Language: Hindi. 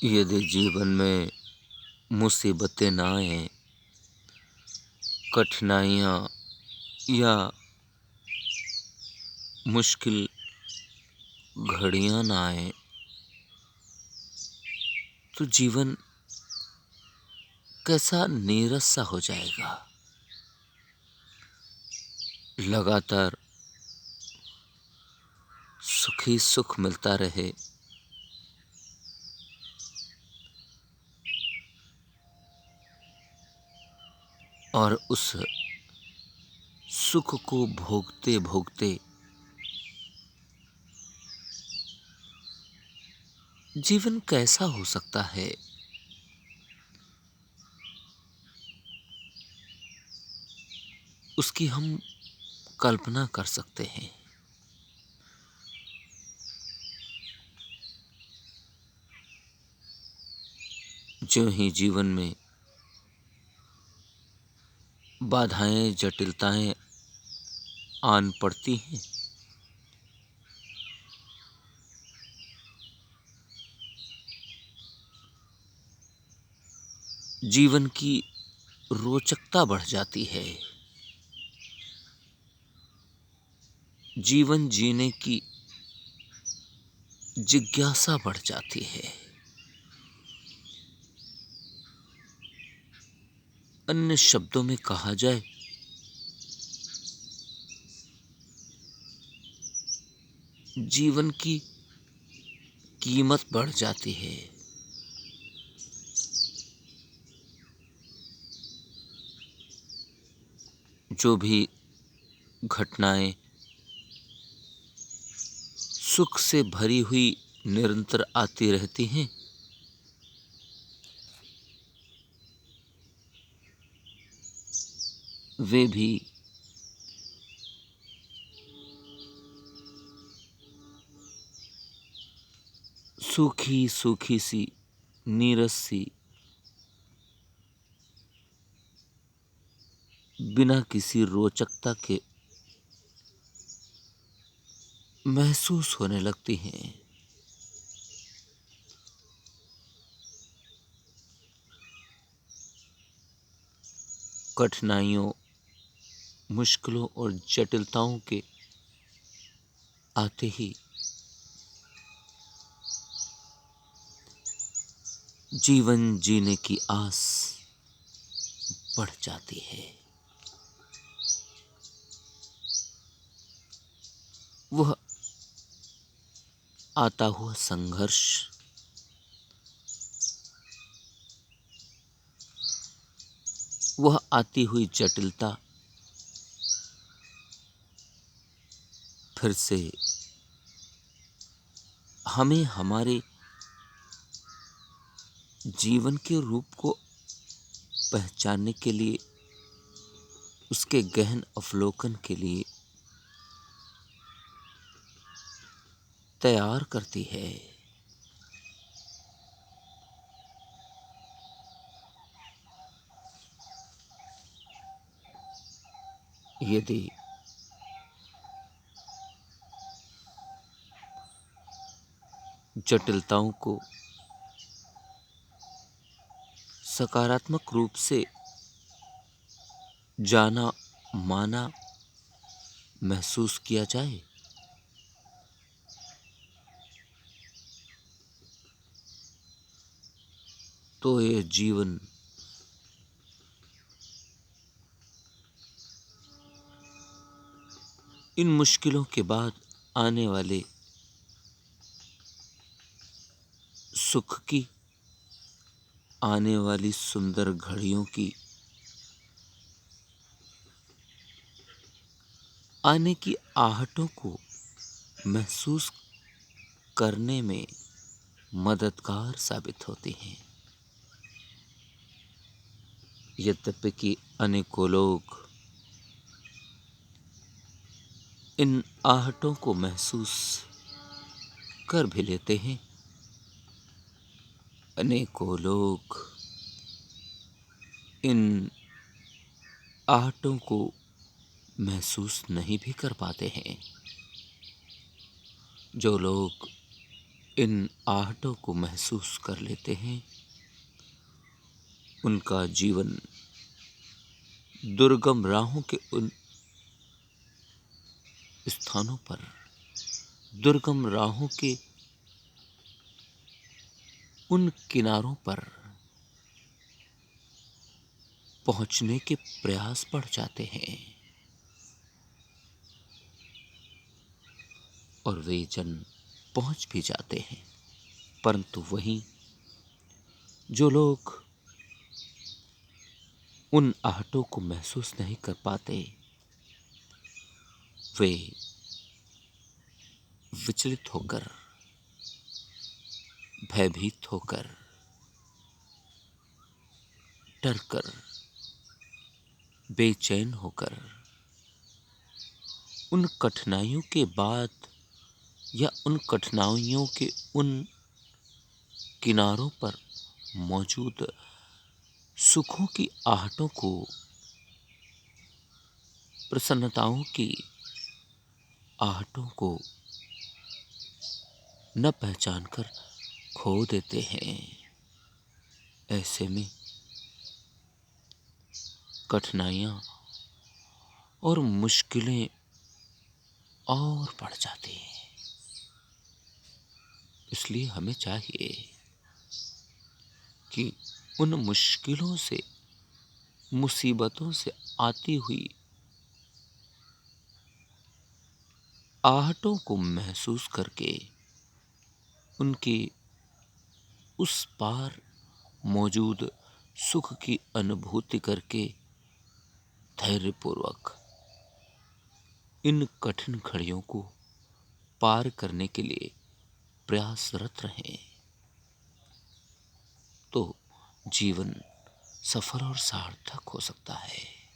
यदि जीवन में मुसीबतें ना आएं, कठिनाइयाँ या मुश्किल घड़ियाँ ना आएं, तो जीवन कैसा नीरस सा हो जाएगा। लगातार सुख ही सुख मिलता रहे और उस सुख को भोगते भोगते जीवन कैसा हो सकता है, उसकी हम कल्पना कर सकते हैं। जो ही जीवन में बाधाएं, जटिलताएं आन पड़ती हैं, जीवन की रोचकता बढ़ जाती है। जीवन जीने की जिज्ञासा बढ़ जाती है। अन्य शब्दों में कहा जाए जीवन की कीमत बढ़ जाती है। जो भी घटनाएं सुख से भरी हुई निरंतर आती रहती हैं, वे भी सूखी सूखी सी, नीरस सी, बिना किसी रोचकता के महसूस होने लगती हैं। कठिनाइयों, मुश्किलों और जटिलताओं के आते ही जीवन जीने की आस बढ़ जाती है। वह आता हुआ संघर्ष, वह आती हुई जटिलता फिर से हमें हमारे जीवन के रूप को पहचानने के लिए, उसके गहन अवलोकन के लिए तैयार करती है। यदि जटिलताओं को सकारात्मक रूप से जाना, माना, महसूस किया जाए, तो यह जीवन इन मुश्किलों के बाद आने वाले सुख की, आने वाली सुंदर घड़ियों की, आने की आहटों को महसूस करने में मददगार साबित होती हैं। यद्यपि कि अनेकों लोग इन आहटों को महसूस कर भी लेते हैं, अनेकों लोग इन आहटों को महसूस नहीं भी कर पाते हैं। जो लोग इन आहटों को महसूस कर लेते हैं, उनका जीवन दुर्गम राहों के उन स्थानों पर, दुर्गम राहों के उन किनारों पर पहुंचने के प्रयास बढ़ जाते हैं और वे जन पहुंच भी जाते हैं। परंतु वहीं जो लोग उन आहटों को महसूस नहीं कर पाते, वे विचलित होकर, भयभीत होकर, डरकर, बेचैन होकर उन कठिनाइयों के बाद या उन कठिनाइयों के उन किनारों पर मौजूद सुखों की आहटों को, प्रसन्नताओं की आहटों को न पहचान कर खो देते हैं। ऐसे में कठिनाइयां और मुश्किलें और बढ़ जाती हैं। इसलिए हमें चाहिए कि उन मुश्किलों से, मुसीबतों से आती हुई आहटों को महसूस करके उनकी उस पार मौजूद सुख की अनुभूति करके धैर्यपूर्वक इन कठिन घड़ियों को पार करने के लिए प्रयासरत रहें, तो जीवन सफल और सार्थक हो सकता है।